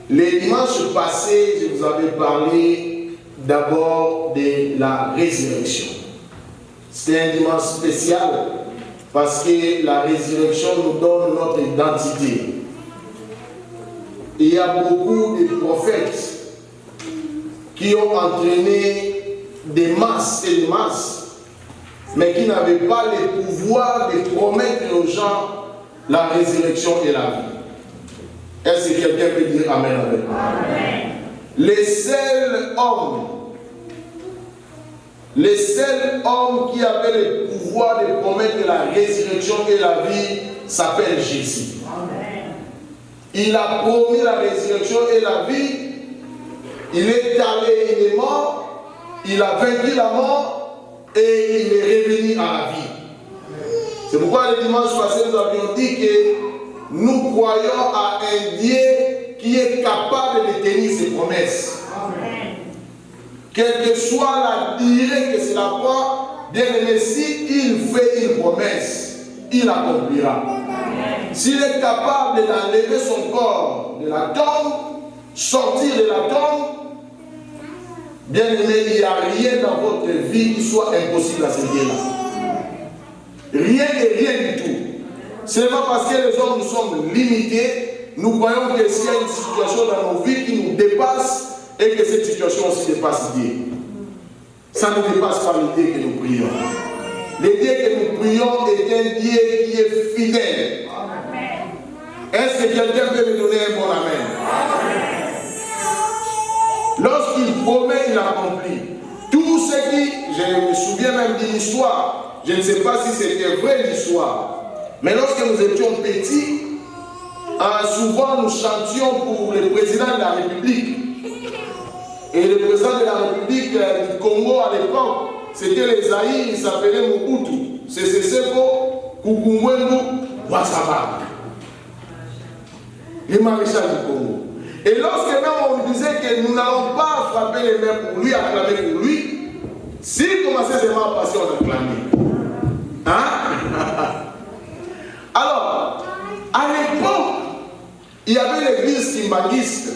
Les dimanches passés, je vous avais parlé d'abord de la résurrection. C'est un dimanche spécial parce que la résurrection nous donne notre identité. Il y a beaucoup de prophètes qui ont entraîné des masses et des masses, mais qui n'avaient pas le pouvoir de promettre aux gens la résurrection et la vie. Est-ce que quelqu'un peut dire Amen avec moi? Amen. Les seuls hommes qui avaient le pouvoir de promettre la résurrection et la vie s'appelle Jésus. Amen. Il a promis la résurrection et la vie. Il est allé, il est mort, il a vaincu la mort et il est revenu à la vie. C'est pourquoi le dimanche passé nous avions dit que nous croyons à un Dieu qui est capable de tenir ses promesses. Amen. Quelle que soit la durée que cela prend, bien aimé, si il fait une promesse, il accomplira. S'il est capable d'enlever son corps de la tombe, sortir de la tombe, bien aimé, il n'y a rien dans votre vie qui soit impossible à ce Dieu-là. Rien et rien du tout. Seulement parce que les hommes nous sommes limités, nous croyons que s'il y a une situation dans nos vies qui nous dépasse et que cette situation aussi dépasse Dieu. Ça ne dépasse pas le Dieu que nous prions. Le Dieu que nous prions est un Dieu qui est fidèle. Est-ce que quelqu'un peut me donner un bon amen? Lorsqu'il promet, il accomplit. Tout ce qui, je me souviens même d'une histoire, je ne sais pas si c'était vrai l'histoire, mais lorsque nous étions petits, souvent nous chantions pour le président de la République. Et le président de la République du Congo à l'époque, c'était les Zaïre, il s'appelait Mobutu. C'est Seko Kukungwendu Wasaba. Le maréchal du Congo. Et lorsque même on disait que nous n'allons pas frapper les mains pour lui, acclamer pour lui, s'il commençait seulement à passer, on acclamait. Hein? Alors, à l'époque, il y avait l'église kimbanguiste.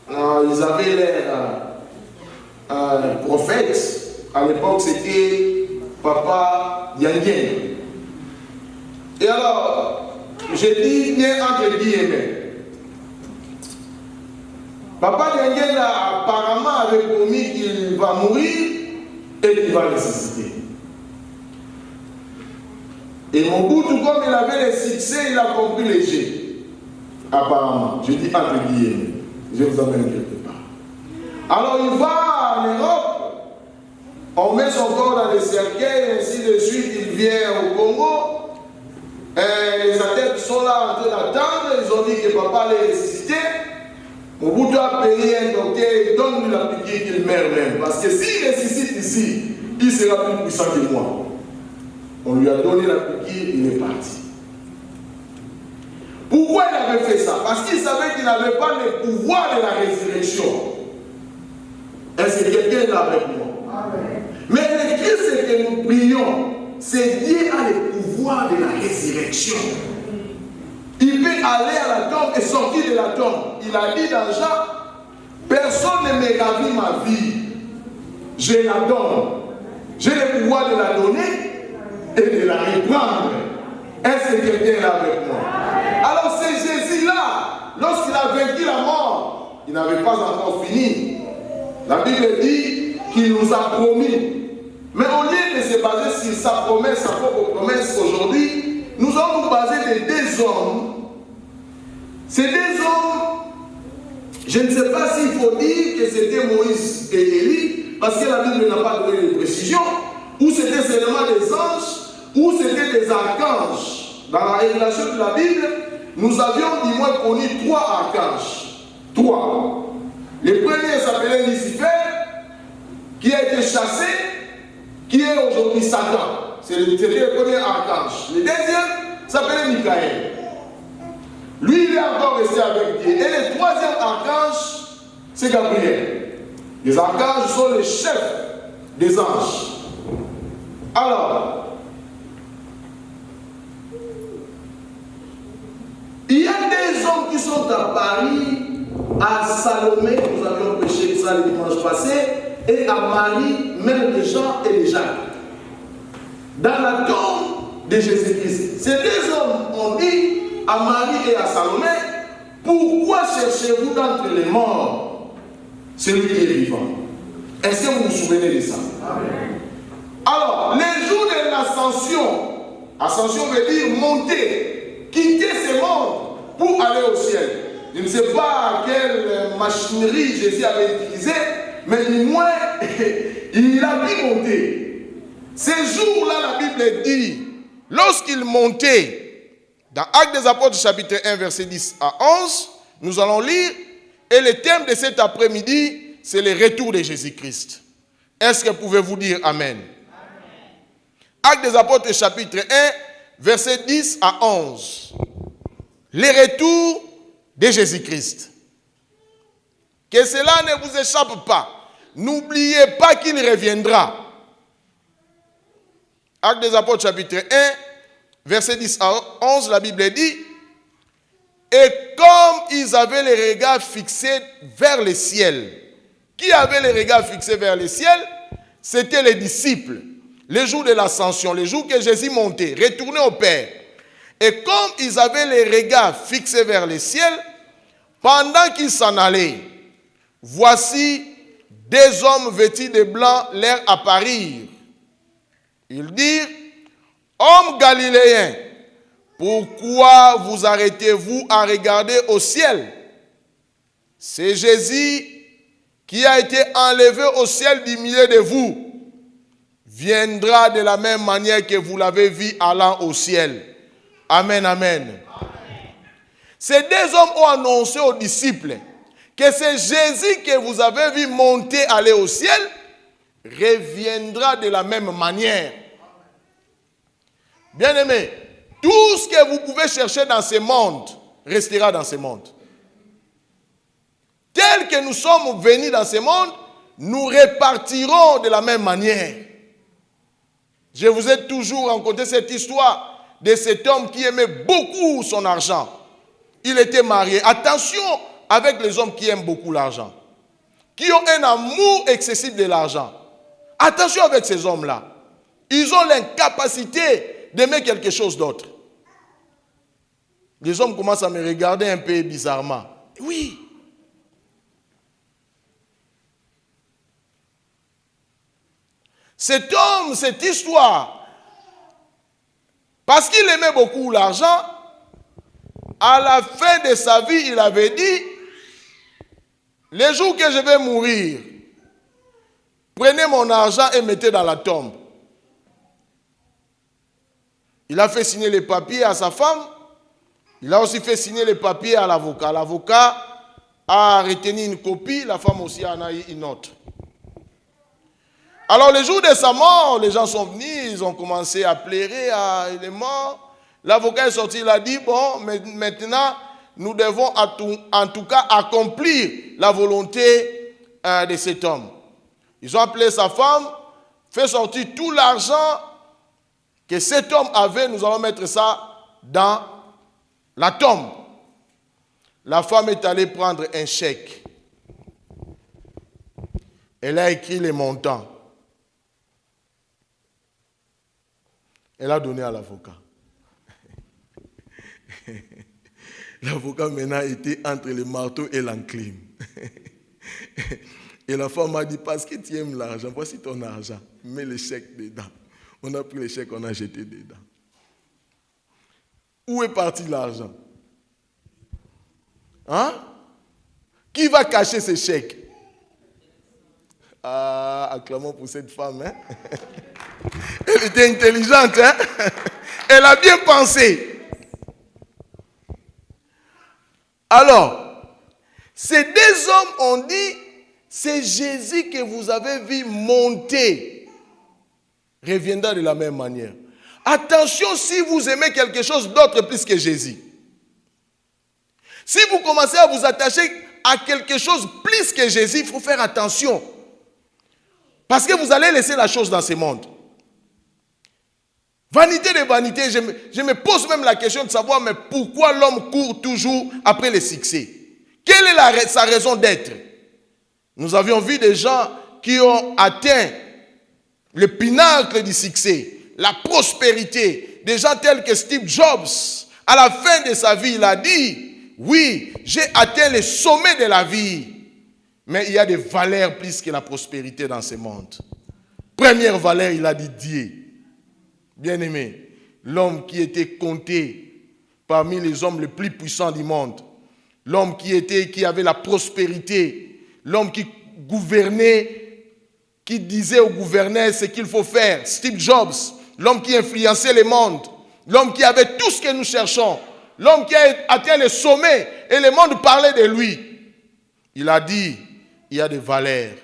Ils avaient l'air prophètes. À l'époque, c'était Papa Yangen. Et alors, j'ai dit bien entre guillemets. Papa Yangen apparemment avait promis qu'il va mourir et qu'il va ressusciter. Et Mobutu, comme il avait le succès, il a compris les jets. Apparemment. Je dis entre guillemets. Je vous emmène quelque part. Alors il va en Europe. On met son corps dans les cercueils, ainsi de suite. Il vient au Congo. Et les adeptes sont là en train d'attendre. Ils ont dit que papa allait ressusciter. Mobutu a payé un docteur et donne-lui la piqûre qu'il meurt même. Parce que s'il ressuscite ici, il sera plus puissant que moi. On lui a donné la piqûre, il est parti. Pourquoi il avait fait ça? Parce qu'il savait qu'il n'avait pas le pouvoir de la résurrection. Est-ce que quelqu'un est là avec moi? Amen. Mais le Christ que nous prions, c'est Dieu a le pouvoir de la résurrection. Il peut aller à la tombe et sortir de la tombe. Il a dit dans Jean, personne ne me ravit ma vie. Je la donne. J'ai le pouvoir de la donner et de la reprendre. Est-ce que quelqu'un est là avec moi? Alors c'est Jésus-là, lorsqu'il a vaincu la mort, il n'avait pas encore fini. La Bible dit qu'il nous a promis. Mais au lieu de se baser sur sa promesse, sa propre promesse aujourd'hui, nous allons nous baser de deux hommes. Ces deux hommes, je ne sais pas s'il faut dire que c'était Moïse et Élie, parce que la Bible n'a pas donné de précision, ou c'était seulement des anges, ou c'était des archanges. Dans la révélation de la Bible, nous avions du moins connu trois archanges. Trois. Le premier s'appelait Lucifer, qui a été chassé, qui est aujourd'hui Satan. C'était le premier archange. Le deuxième s'appelait Michael. Lui, il est encore resté avec Dieu. Et le troisième archange, c'est Gabriel. Les archanges sont les chefs des anges. Alors, il y a des hommes qui sont à Paris, à Salomé, nous avions prêché ça le dimanche passé, et à Marie, mère de Jean et de Jacques. Dans la tombe de Jésus-Christ. Ces deux hommes ont dit à Marie et à Salomé, pourquoi cherchez-vous d'entre les morts celui qui est vivant? Est-ce que vous vous souvenez de ça? Amen. Alors, les jours de l'ascension, ascension veut dire monter, quitter ce monde pour aller au ciel. Je ne sais pas quelle machinerie Jésus avait utilisée, mais du moins, il a pu monter. Ces jours-là, la Bible dit, lorsqu'il montait, dans Actes des Apôtres, chapitre 1, verset 10 à 11, nous allons lire, et le thème de cet après-midi, c'est le retour de Jésus-Christ. Est-ce que pouvez-vous dire Amen? Actes des Apôtres, chapitre 1, verset 10 à 11. Le retour de Jésus-Christ. Que cela ne vous échappe pas. N'oubliez pas qu'il reviendra. Actes des Apôtres, chapitre 1, verset 10 à 11, la Bible dit, et comme ils avaient les regards fixés vers le ciel. Qui avait les regards fixés vers le ciel? C'était les disciples. Le jour de l'ascension, le jour que Jésus montait, retournait au Père. Et comme ils avaient les regards fixés vers le ciel, pendant qu'ils s'en allaient, voici des hommes vêtus de blanc leur apparirent. Ils dirent, hommes galiléens, pourquoi vous arrêtez-vous à regarder au ciel? C'est Jésus qui a été enlevé au ciel du milieu de vous, viendra de la même manière que vous l'avez vu allant au ciel. Amen, amen. Amen. Ces deux hommes ont annoncé aux disciples que c'est Jésus que vous avez vu monter, aller au ciel, reviendra de la même manière. Bien-aimés, tout ce que vous pouvez chercher dans ce monde restera dans ce monde. Tel que nous sommes venus dans ce monde, nous repartirons de la même manière. Je vous ai toujours raconté cette histoire de cet homme qui aimait beaucoup son argent. Il était marié. Attention avec les hommes qui aiment beaucoup l'argent, qui ont un amour excessif de l'argent. Attention avec ces hommes-là. Ils ont l'incapacité d'aimer quelque chose d'autre. Les hommes commencent à me regarder un peu bizarrement. Oui. Cet homme, cette histoire, parce qu'il aimait beaucoup l'argent, à la fin de sa vie, il avait dit, le jour que je vais mourir, prenez mon argent et mettez dans la tombe. Il a fait signer les papiers à sa femme, il a aussi fait signer les papiers à l'avocat. L'avocat a retenu une copie, la femme aussi en a eu une autre. Alors, le jour de sa mort, les gens sont venus, ils ont commencé à pleurer, il est mort. L'avocat est sorti, il a dit, bon, maintenant, nous devons en tout cas accomplir la volonté de cet homme. Ils ont appelé sa femme, fait sortir tout l'argent que cet homme avait, nous allons mettre ça dans la tombe. La femme est allée prendre un chèque. Elle a écrit les montants. Elle a donné à l'avocat. L'avocat maintenant était entre le marteau et l'enclume. Et la femme m'a dit, parce que tu aimes l'argent, voici ton argent, mets le chèque dedans. On a pris le chèque, on a jeté dedans. Où est parti l'argent? Hein? Qui va cacher ce chèque? Ah, acclamons pour cette femme. Hein? Elle était intelligente. Hein? Elle a bien pensé. Alors, ces deux hommes ont dit, c'est Jésus que vous avez vu monter, reviendra de la même manière. Attention si vous aimez quelque chose d'autre plus que Jésus. Si vous commencez à vous attacher à quelque chose plus que Jésus, il faut faire attention. Parce que vous allez laisser la chose dans ce monde. Vanité de vanité, je me pose même la question de savoir, mais pourquoi l'homme court toujours après le succès? Quelle est sa raison d'être? Nous avions vu des gens qui ont atteint le pinacle du succès, la prospérité, des gens tels que Steve Jobs. À la fin de sa vie, il a dit, oui, j'ai atteint le sommet de la vie, mais il y a des valeurs plus que la prospérité dans ce monde. Première valeur, il a dit Dieu. Bien-aimé, l'homme qui était compté parmi les hommes les plus puissants du monde, l'homme qui avait la prospérité, l'homme qui gouvernait, qui disait au gouverneur ce qu'il faut faire, Steve Jobs, l'homme qui influençait le monde, l'homme qui avait tout ce que nous cherchons, l'homme qui a atteint le sommet et le monde parlait de lui. Il a dit, il y a des valeurs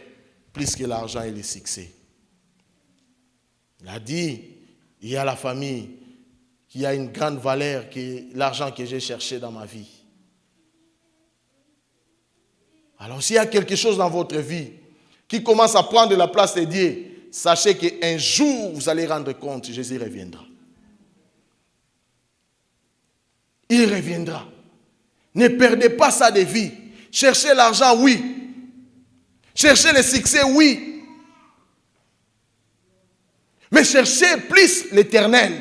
plus que l'argent et le succès. Il a dit, il y a la famille qui a une grande valeur que l'argent que j'ai cherché dans ma vie. Alors s'il y a quelque chose dans votre vie qui commence à prendre la place de Dieu, sachez qu'un jour vous allez rendre compte, Jésus reviendra. Il reviendra. Ne perdez pas ça de vie. Cherchez l'argent, oui. Cherchez le succès, oui. Mais cherchez plus l'Éternel.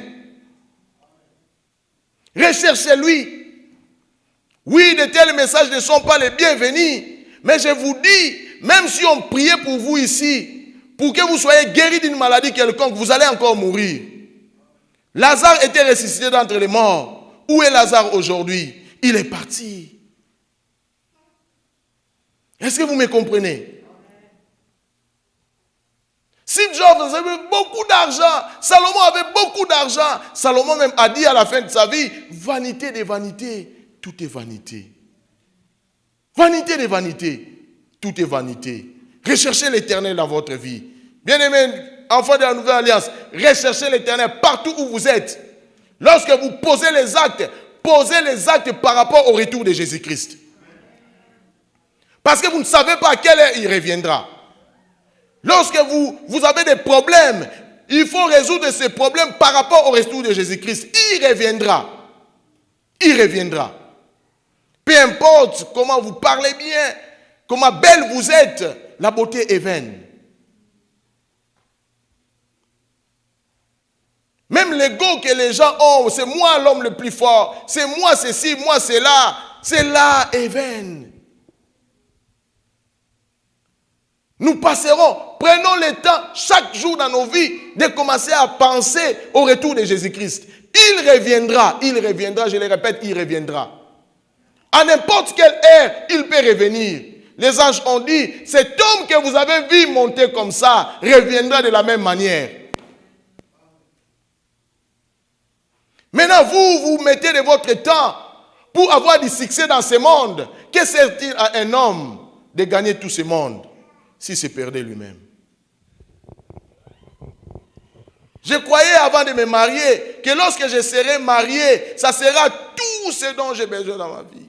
Recherchez-lui. Oui, de tels messages ne sont pas les bienvenus. Mais je vous dis, même si on priait pour vous ici, pour que vous soyez guéris d'une maladie quelconque, vous allez encore mourir. Lazare était ressuscité d'entre les morts. Où est Lazare aujourd'hui? Il est parti. Est-ce que vous me comprenez? Steve Jobs avait beaucoup d'argent. Salomon avait beaucoup d'argent. Salomon même a dit à la fin de sa vie, vanité des vanités, tout est vanité. Vanité des vanités, tout est vanité. Recherchez l'Éternel dans votre vie. Bien-aimés, enfants de la Nouvelle Alliance, recherchez l'Éternel partout où vous êtes. Lorsque vous posez les actes par rapport au retour de Jésus-Christ. Parce que vous ne savez pas à quelle heure il reviendra. Lorsque vous avez des problèmes, il faut résoudre ces problèmes par rapport au retour de Jésus-Christ. Il reviendra. Il reviendra. Peu importe comment vous parlez bien, comment belle vous êtes, la beauté est vaine. Même l'ego que les gens ont, c'est moi l'homme le plus fort, c'est moi ceci, moi cela est vaine. Nous passerons, prenons le temps chaque jour dans nos vies de commencer à penser au retour de Jésus-Christ. Il reviendra, je le répète, il reviendra. À n'importe quelle heure, il peut revenir. Les anges ont dit, cet homme que vous avez vu monter comme ça, reviendra de la même manière. Maintenant, vous mettez de votre temps pour avoir du succès dans ce monde. Que sert-il à un homme de gagner tout ce monde s'il se perdait lui-même? Je croyais avant de me marier que lorsque je serai marié, ça sera tout ce dont j'ai besoin dans ma vie.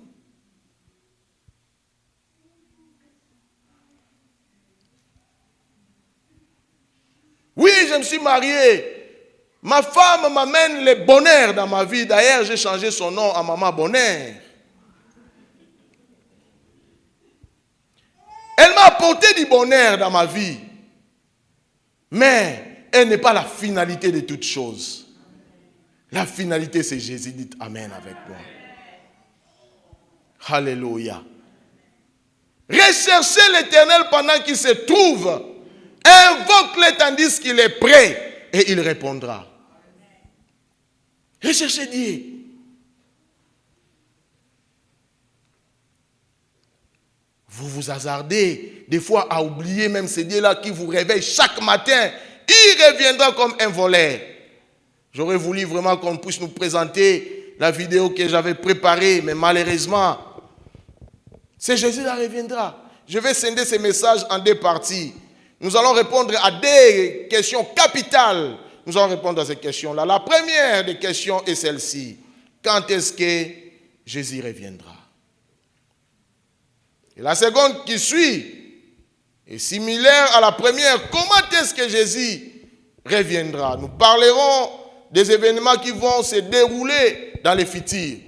Oui, je me suis marié. Ma femme m'amène le bonheur dans ma vie. D'ailleurs, j'ai changé son nom à Maman Bonheur. Elle m'a apporté du bonheur dans ma vie. Mais elle n'est pas la finalité de toutes choses. La finalité, c'est Jésus. Dites Amen avec moi. Alléluia. Recherchez l'Éternel pendant qu'il se trouve. Invoque-le tandis qu'il est prêt. Et il répondra. Recherchez Dieu. Vous vous hasardez des fois à oublier même ce Dieu-là qui vous réveille chaque matin. Il reviendra comme un voleur. J'aurais voulu vraiment qu'on puisse nous présenter la vidéo que j'avais préparée, mais malheureusement, c'est Jésus qui reviendra. Je vais scinder ces messages en deux parties. Nous allons répondre à des questions capitales. Nous allons répondre à ces questions-là. La première des questions est celle-ci. Quand est-ce que Jésus reviendra? Et la seconde qui suit est similaire à la première. Comment est-ce que Jésus reviendra? Nous parlerons des événements qui vont se dérouler dans le futur.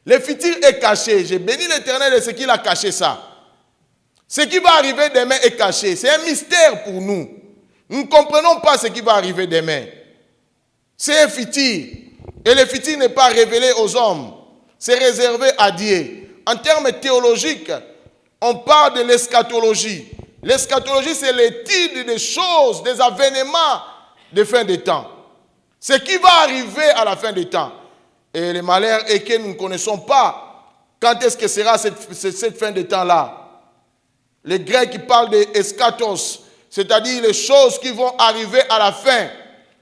Le futur est caché. J'ai béni l'Éternel de ce qu'il a caché ça. Ce qui va arriver demain est caché. C'est un mystère pour nous. Nous ne comprenons pas ce qui va arriver demain. C'est un futur. Et le futur n'est pas révélé aux hommes. C'est réservé à Dieu. En termes théologiques, on parle de l'eschatologie. L'eschatologie, c'est l'étude des choses, des événements de fin des temps. Ce qui va arriver à la fin des temps. Et le malheur est que nous ne connaissons pas quand est-ce que sera cette fin des temps-là. Les Grecs parlent d'eschatos, c'est-à-dire les choses qui vont arriver à la fin.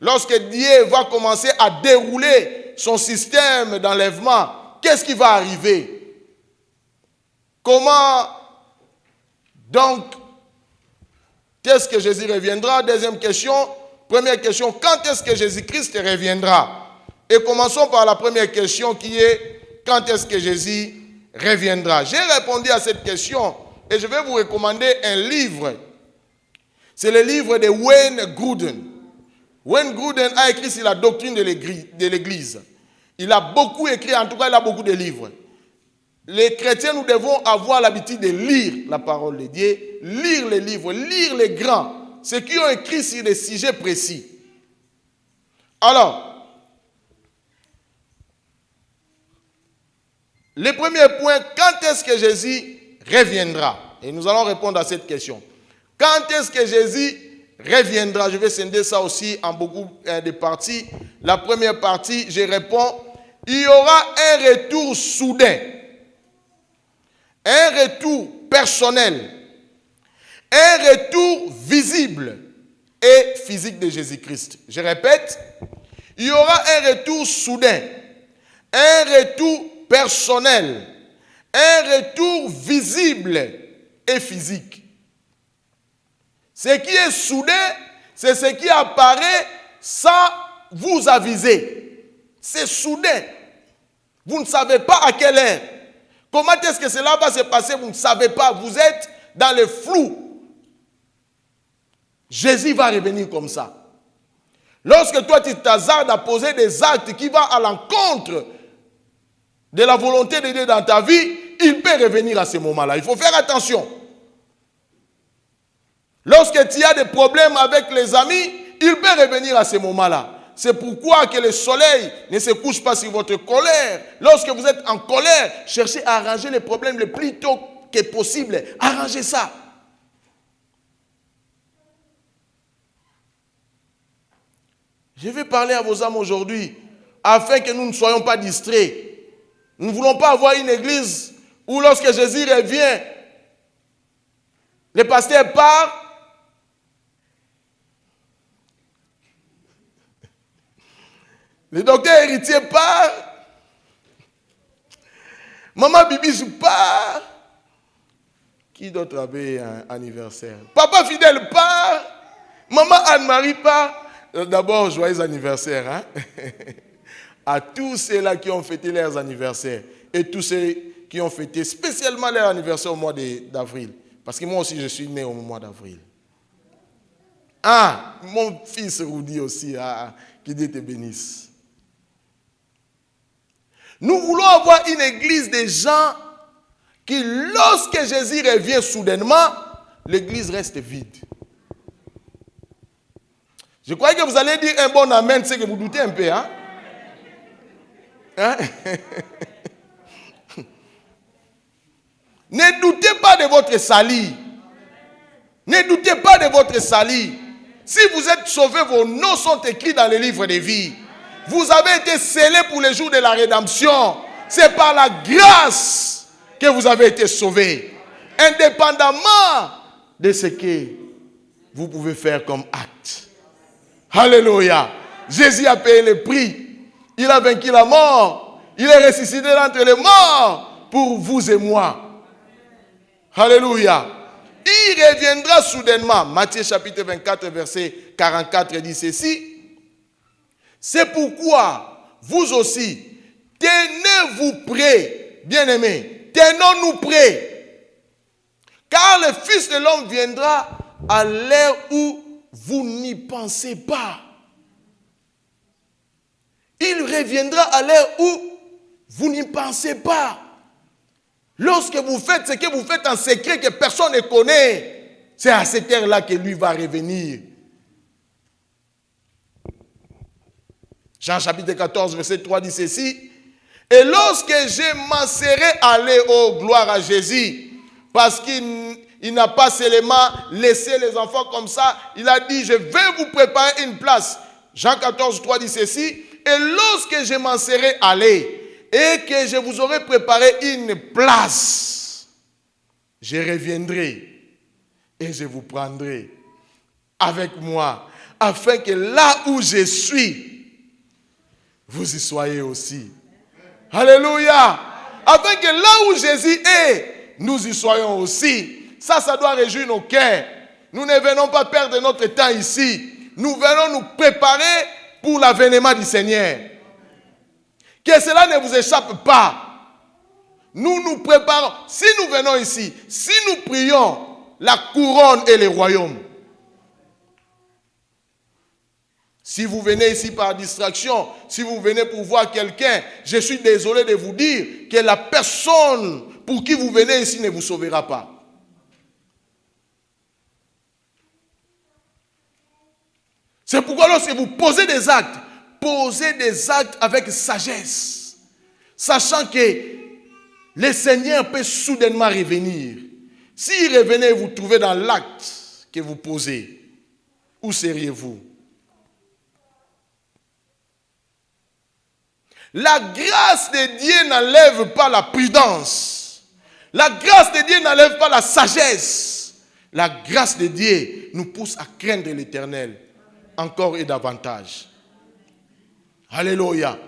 Lorsque Dieu va commencer à dérouler son système d'enlèvement, qu'est-ce qui va arriver? Comment, donc, qu'est-ce que Jésus reviendra? Deuxième question. Première question, quand est-ce que Jésus-Christ reviendra? Et commençons par la première question qui est, quand est-ce que Jésus reviendra? J'ai répondu à cette question et je vais vous recommander un livre. C'est le livre de Wayne Grudem. Wayne Grudem a écrit sur la doctrine de l'Église. Il a beaucoup écrit, en tout cas il a beaucoup de livres. Les chrétiens, nous devons avoir l'habitude de lire la parole de Dieu, lire les livres, lire les grands, ceux qui ont écrit sur des sujets précis. Alors, le premier point, quand est-ce que Jésus reviendra? Et nous allons répondre à cette question. Quand est-ce que Jésus reviendra? Je vais scinder ça aussi en beaucoup de parties. La première partie, je réponds, il y aura un retour soudain, un retour personnel, un retour visible et physique de Jésus-Christ. Je répète, il y aura un retour soudain, un retour personnel, un retour visible et physique. Ce qui est soudain, c'est ce qui apparaît sans vous aviser. C'est soudain. Vous ne savez pas à quelle heure. Comment est-ce que cela va se passer? Vous ne savez pas. Vous êtes dans le flou. Jésus va revenir comme ça. Lorsque toi tu t'hasardes à poser des actes qui vont à l'encontre de la volonté de Dieu dans ta vie, il peut revenir à ce moment-là. Il faut faire attention. Lorsque tu as des problèmes avec les amis, il peut revenir à ce moment-là. C'est pourquoi que le soleil ne se couche pas sur votre colère. Lorsque vous êtes en colère, cherchez à arranger les problèmes le plus tôt que possible. Arrangez ça. Je vais parler à vos âmes aujourd'hui afin que nous ne soyons pas distraits. Nous ne voulons pas avoir une église où lorsque Jésus revient, le pasteur part, le docteur héritier part, maman Bibi part, qui d'autre avait un anniversaire? Papa Fidèle part, maman Anne-Marie part. D'abord, joyeux anniversaire, hein? À tous ceux-là qui ont fêté leurs anniversaires et tous ceux qui ont fêté spécialement leur anniversaire au mois d'avril. Parce que moi aussi, je suis né au mois d'avril. Ah, mon fils Rudy aussi, que Dieu te bénisse. Nous voulons avoir une église de gens qui, lorsque Jésus revient soudainement, l'église reste vide. Je croyais que vous allez dire un bon amen, c'est que vous doutez un peu, hein? Hein? Ne doutez pas de votre salut. Ne doutez pas de votre salut. Si vous êtes sauvés, vos noms sont écrits dans le livre de vie. Vous avez été scellés pour le jour de la rédemption. C'est par la grâce que vous avez été sauvés. Indépendamment de ce que vous pouvez faire comme acte. Alléluia. Jésus a payé le prix. Il a vaincu la mort. Il est ressuscité d'entre les morts pour vous et moi. Alléluia. Il reviendra soudainement. Matthieu chapitre 24, verset 44 dit ceci. C'est pourquoi vous aussi, tenez-vous prêts, bien-aimés. Tenons-nous prêts. Car le Fils de l'homme viendra à l'heure où vous n'y pensez pas. Il reviendra à l'heure où vous n'y pensez pas. Lorsque vous faites ce que vous faites en secret que personne ne connaît, c'est à cette heure-là que lui va revenir. Jean chapitre 14, verset 3 dit ceci. Et lorsque je m'en serai allé, oh gloire à Jésus, parce qu'il n'a pas seulement laissé les enfants comme ça, il a dit, je vais vous préparer une place. Jean 14, 3 dit ceci. Et lorsque je m'en serai allé, et que je vous aurai préparé une place, je reviendrai et je vous prendrai avec moi, afin que là où je suis, vous y soyez aussi. Alléluia. Afin que là où Jésus est, nous y soyons aussi. Ça doit réjouir nos cœurs. Nous ne venons pas perdre notre temps ici. Nous venons nous préparer pour l'avènement du Seigneur. Que cela ne vous échappe pas. Nous nous préparons. Si nous venons ici, si nous prions, la couronne et le royaume. Si vous venez ici par distraction, si vous venez pour voir quelqu'un, je suis désolé de vous dire que la personne pour qui vous venez ici ne vous sauvera pas. C'est pourquoi lorsque vous posez des actes avec sagesse, sachant que le Seigneur peut soudainement revenir. S'il revenait et vous trouvez dans l'acte que vous posez, où seriez-vous? La grâce de Dieu n'enlève pas la prudence. La grâce de Dieu n'enlève pas la sagesse. La grâce de Dieu nous pousse à craindre l'Éternel encore et davantage. Alléluia.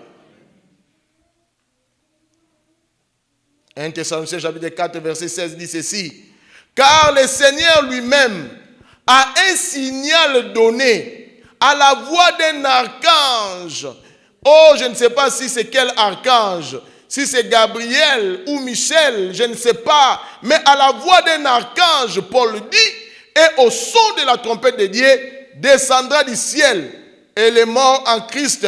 1 Thessaloniciens chapitre 4 verset 16 dit ceci. Car le Seigneur lui-même a un signal donné à la voix d'un archange. Oh, je ne sais pas si c'est quel archange, si c'est Gabriel ou Michel, je ne sais pas. Mais à la voix d'un archange, Paul dit, et au son de la trompette de Dieu, descendra du ciel, et les morts en Christ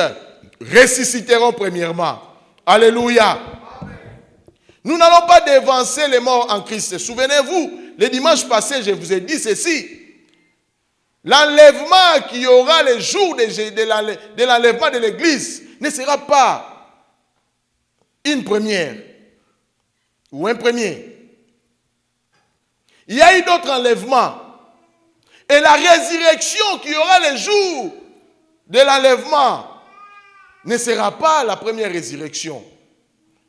ressusciteront premièrement. Alléluia. Nous n'allons pas dévancer les morts en Christ. Souvenez-vous, le dimanche passé, je vous ai dit ceci. L'enlèvement qu'il y aura le jour de l'enlèvement de l'église ne sera pas une première ou un premier. Il y a eu d'autres enlèvements. Et la résurrection qu'il y aura le jour de l'enlèvement ne sera pas la première résurrection.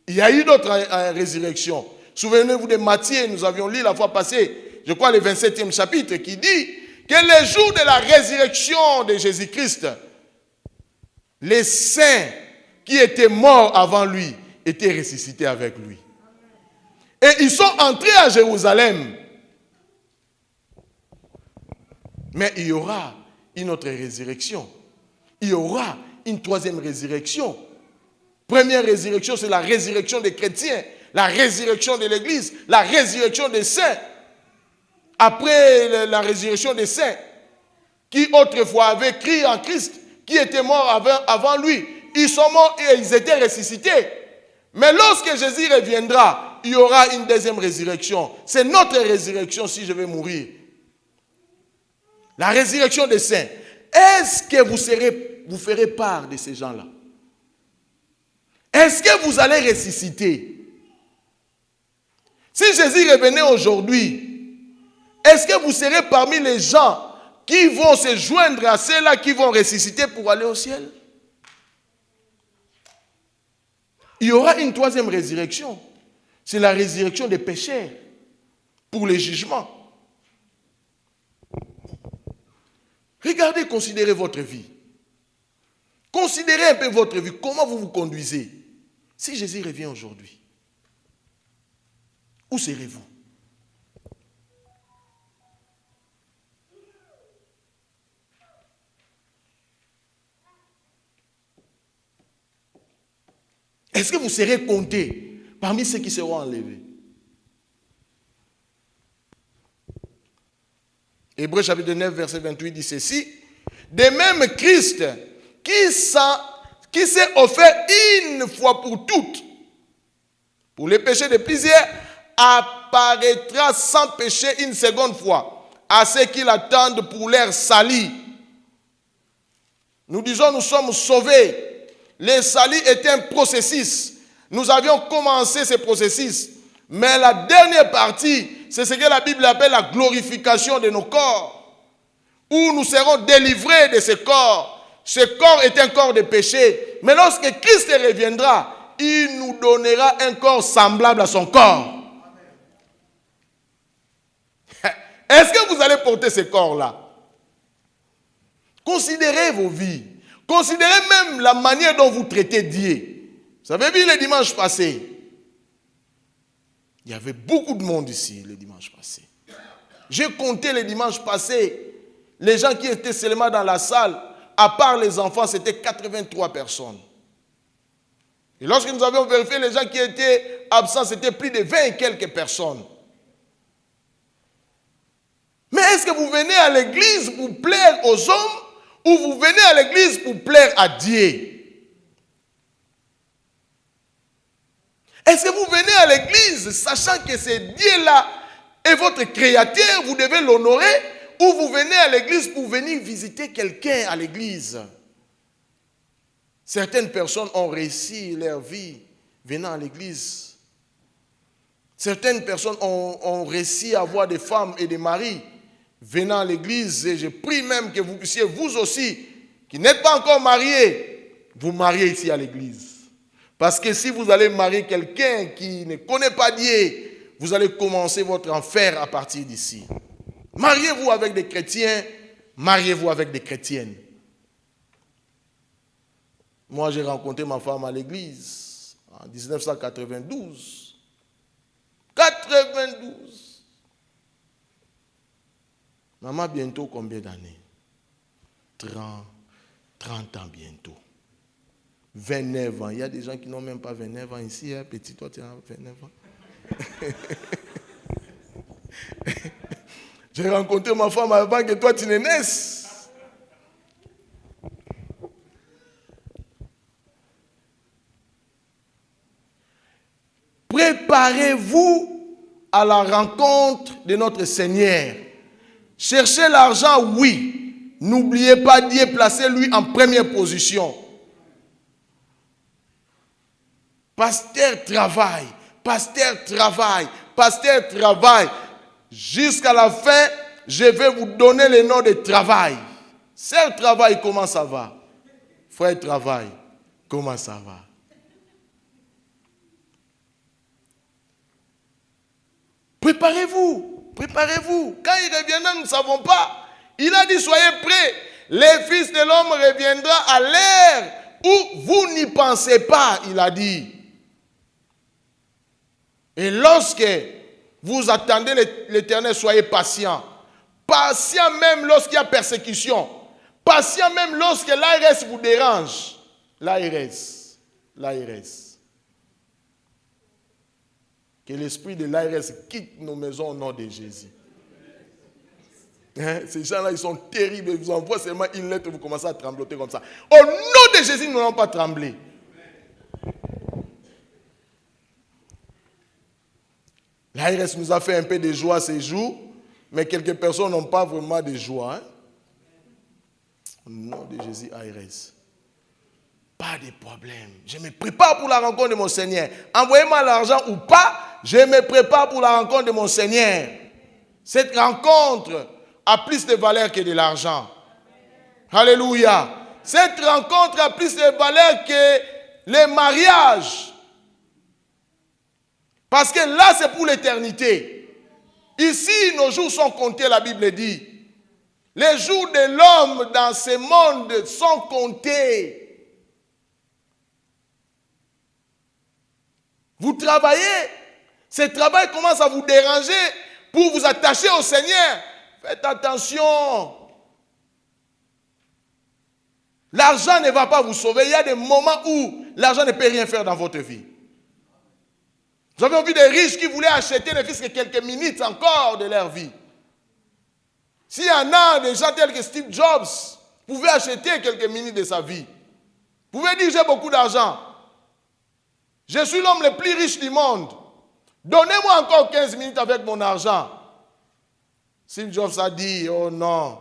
Il y a eu d'autres résurrections. Souvenez-vous de Matthieu, nous avions lu la fois passée, je crois le 27e chapitre, qui dit que le jour de la résurrection de Jésus-Christ, les saints qui étaient morts avant lui étaient ressuscités avec lui. Et ils sont entrés à Jérusalem. Mais il y aura une autre résurrection. Il y aura une troisième résurrection. Première résurrection, c'est la résurrection des chrétiens, la résurrection de l'Église, la résurrection des saints. Après la résurrection des saints, qui autrefois avaient crié en Christ, qui étaient morts avant lui, ils sont morts et ils étaient ressuscités. Mais lorsque Jésus reviendra, il y aura une deuxième résurrection. C'est notre résurrection si je vais mourir. La résurrection des saints. Est-ce que vous ferez part de ces gens-là? Est-ce que vous allez ressusciter? Si Jésus revenait aujourd'hui, est-ce que vous serez parmi les gens qui vont se joindre à ceux-là qui vont ressusciter pour aller au ciel? Il y aura une troisième résurrection. C'est la résurrection des pécheurs pour le jugement. Regardez, considérez votre vie. Considérez un peu votre vie. Comment vous vous conduisez? Si Jésus revient aujourd'hui, où serez-vous? Est-ce que vous serez comptés parmi ceux qui seront enlevés? Hébreux chapitre 9, verset 28 dit ceci. De même Christ, qui s'est offert une fois pour toutes, pour les péchés de plusieurs, apparaîtra sans péché une seconde fois à ceux qui l'attendent pour leur salut. Nous disons, nous sommes sauvés. Le salut était un processus. Nous avions commencé ce processus. Mais la dernière partie, c'est ce que la Bible appelle la glorification de nos corps. Où nous serons délivrés de ce corps. Ce corps est un corps de péché. Mais lorsque Christ reviendra, il nous donnera un corps semblable à son corps. Est-ce que vous allez porter ce corps-là? Considérez vos vies. Considérez même la manière dont vous traitez Dieu. Vous avez vu le dimanche passé? Il y avait beaucoup de monde ici le dimanche passé. J'ai compté le dimanche passé, les gens qui étaient seulement dans la salle, à part les enfants, c'était 83 personnes. Et lorsque nous avions vérifié les gens qui étaient absents, c'était plus de 20 et quelques personnes. Mais est-ce que vous venez à l'église pour plaire aux hommes ou vous venez à l'église pour plaire à Dieu? Est-ce que vous venez à l'église sachant que c'est Dieu-là est votre créateur, vous devez l'honorer, ou vous venez à l'église pour venir visiter quelqu'un à l'église? Certaines personnes ont réussi leur vie venant à l'église. Certaines personnes ont réussi à avoir des femmes et des maris venant à l'église. Et je prie même que vous puissiez, vous aussi, qui n'êtes pas encore mariés, vous marier ici à l'église. Parce que si vous allez marier quelqu'un qui ne connaît pas Dieu, vous allez commencer votre enfer à partir d'ici. Mariez-vous avec des chrétiens, mariez-vous avec des chrétiennes. Moi, j'ai rencontré ma femme à l'église en 1992. 92. Maman, bientôt combien d'années? 30 ans bientôt. 29 ans. Il y a des gens qui n'ont même pas 29 ans ici. Hein? Petit, toi, tu as 29 ans. J'ai rencontré ma femme avant que toi, tu ne naisses. Préparez-vous à la rencontre de notre Seigneur. Cherchez l'argent, oui. N'oubliez pas Dieu, placez-lui en première position. Pasteur travaille, pasteur travaille, pasteur travaille. Jusqu'à la fin, je vais vous donner le nom de travail. Sœur travail, comment ça va? Frère travail, comment ça va? Préparez-vous, préparez-vous. Quand il reviendra, nous ne savons pas. Il a dit, soyez prêts. Le Fils de l'homme reviendra à l'heure où vous n'y pensez pas, il a dit. Et lorsque vous attendez l'Éternel, soyez patient. Patient même lorsqu'il y a persécution. Patient même lorsque l'ARS vous dérange. L'ARS. Que l'esprit de l'ARS quitte nos maisons au nom de Jésus. Hein? Ces gens-là, ils sont terribles. Ils vous envoient seulement une lettre et vous commencez à trembloter comme ça. Au nom de Jésus, nous n'allons pas trembler. L'ARS nous a fait un peu de joie ces jours, mais quelques personnes n'ont pas vraiment de joie. Hein? Au nom de Jésus, ARS. Pas de problème. Je me prépare pour la rencontre de mon Seigneur. Envoyez-moi l'argent ou pas, je me prépare pour la rencontre de mon Seigneur. Cette rencontre a plus de valeur que de l'argent. Alléluia. Cette rencontre a plus de valeur que les mariages. Parce que là, c'est pour l'éternité. Ici, nos jours sont comptés, la Bible dit. Les jours de l'homme dans ce monde sont comptés. Vous travaillez, ce travail commence à vous déranger pour vous attacher au Seigneur. Faites attention. L'argent ne va pas vous sauver. Il y a des moments où l'argent ne peut rien faire dans votre vie. Vous avez vu des riches qui voulaient acheter ne fût-ce que quelques minutes encore de leur vie. S'il y en a des gens tels que Steve Jobs pouvaient acheter quelques minutes de sa vie. Vous pouvez dire, j'ai beaucoup d'argent. Je suis l'homme le plus riche du monde. Donnez-moi encore 15 minutes avec mon argent. Steve Jobs a dit, oh non,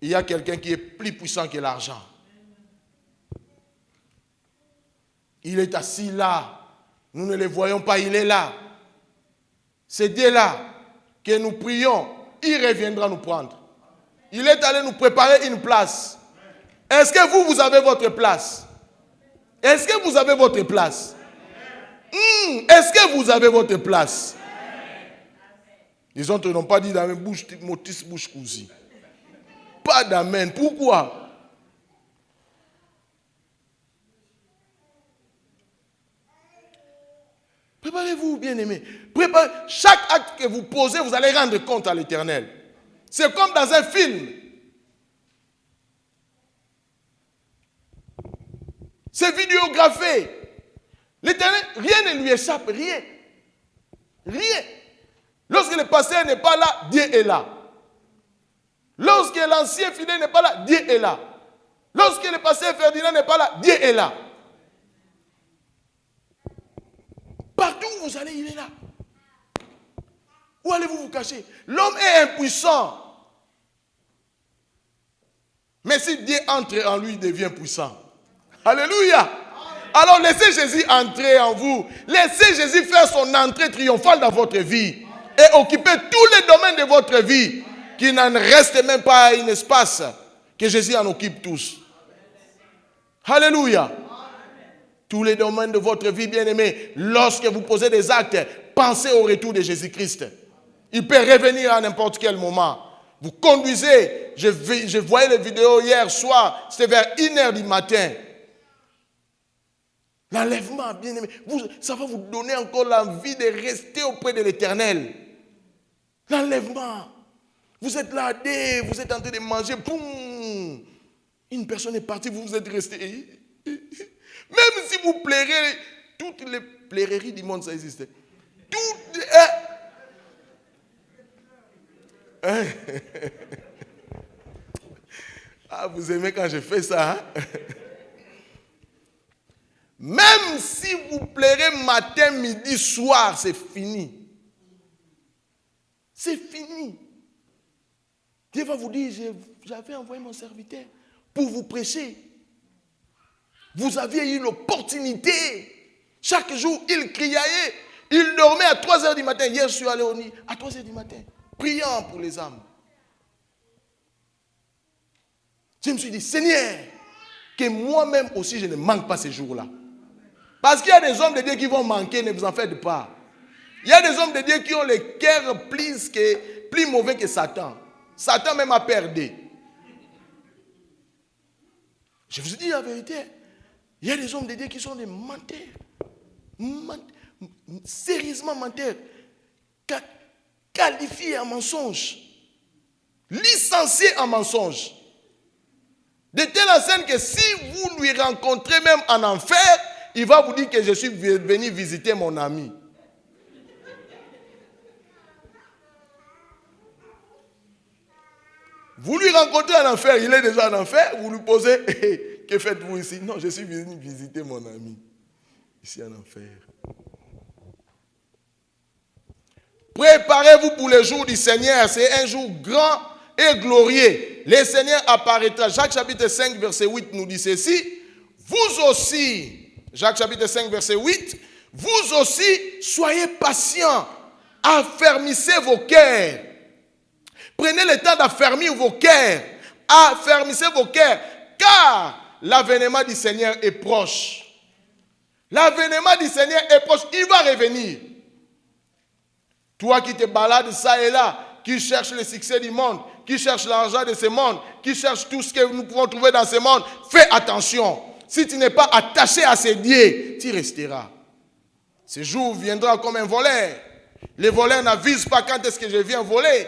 il y a quelqu'un qui est plus puissant que l'argent. Il est assis là. Nous ne le voyons pas, il est là. C'est Dieu-là que nous prions. Il reviendra nous prendre. Il est allé nous préparer une place. Est-ce que vous avez votre place? Est-ce que vous avez votre place? Est-ce que vous avez votre place? Les autres n'ont pas dit d'amen, bouche motis, bouche cousue. Pas d'amen. Pourquoi? Préparez-vous, bien-aimés. Chaque acte que vous posez, vous allez rendre compte à l'Éternel. C'est comme dans un film. C'est vidéographé. L'Éternel, rien ne lui échappe, rien. Rien. Lorsque le pasteur n'est pas là, Dieu est là. Lorsque l'ancien fidèle n'est pas là, Dieu est là. Lorsque le pasteur Ferdinand n'est pas là, Dieu est là. Partout où vous allez, il est là. Où allez-vous vous cacher? L'homme est impuissant. Mais si Dieu entre en lui, il devient puissant. Alléluia. Alors laissez Jésus entrer en vous. Laissez Jésus faire son entrée triomphale dans votre vie. Et occuper tous les domaines de votre vie. Qu'il n'en reste même pas un espace. Que Jésus en occupe tous. Alléluia. Tous les domaines de votre vie, bien-aimés. Lorsque vous posez des actes, pensez au retour de Jésus-Christ. Il peut revenir à n'importe quel moment. Vous conduisez. Je voyais les vidéos hier soir. C'était vers 1h du matin. L'enlèvement, bien-aimé, ça va vous donner encore l'envie de rester auprès de l'Éternel. L'enlèvement. Vous êtes là, vous êtes en train de manger, boum. Une personne est partie, vous êtes resté. Même si vous plairez, toutes les plaireries du monde, ça existe. Toutes. Ah, vous aimez quand je fais ça, hein? Même si vous plairez matin, midi, soir, c'est fini. C'est fini. Dieu va vous dire, j'avais envoyé mon serviteur pour vous prêcher. Vous aviez eu l'opportunité. Chaque jour, il criait. Il dormait à 3h du matin. Hier, je suis allé au nid à 3h du matin, priant pour les âmes. Je me suis dit, Seigneur, que moi-même aussi, je ne manque pas ces jours-là. Parce qu'il y a des hommes de Dieu qui vont manquer, ne vous en faites pas. Il y a des hommes de Dieu qui ont le cœur plus mauvais que Satan. Satan même a perdu. Je vous dis la vérité. Il y a des hommes de Dieu qui sont des menteurs. Sérieusement menteurs. Qualifiés en mensonge. Licenciés en mensonge. De telle enseigne que si vous lui rencontrez même en enfer, il va vous dire que je suis venu visiter mon ami. Vous lui rencontrez en enfer, il est déjà en enfer, vous lui posez, hey, que faites-vous ici? Non, je suis venu visiter mon ami. Ici en enfer. Préparez-vous pour le jour du Seigneur. C'est un jour grand et glorieux. Le Seigneur apparaîtra. Jacques chapitre 5, verset 8 nous dit ceci. Vous aussi, Jacques chapitre 5, verset 8, vous aussi, soyez patients, affermissez vos cœurs. Prenez le temps d'affermir vos cœurs, affermissez vos cœurs, car l'avènement du Seigneur est proche. L'avènement du Seigneur est proche, il va revenir. Toi qui te balades ça et là, qui cherches le succès du monde, qui cherches l'argent de ce monde, qui cherches tout ce que nous pouvons trouver dans ce monde, fais attention. Si tu n'es pas attaché à ces dieux, tu resteras. Ce jour viendra comme un voleur. Les voleurs n'avisent pas quand est-ce que je viens voler.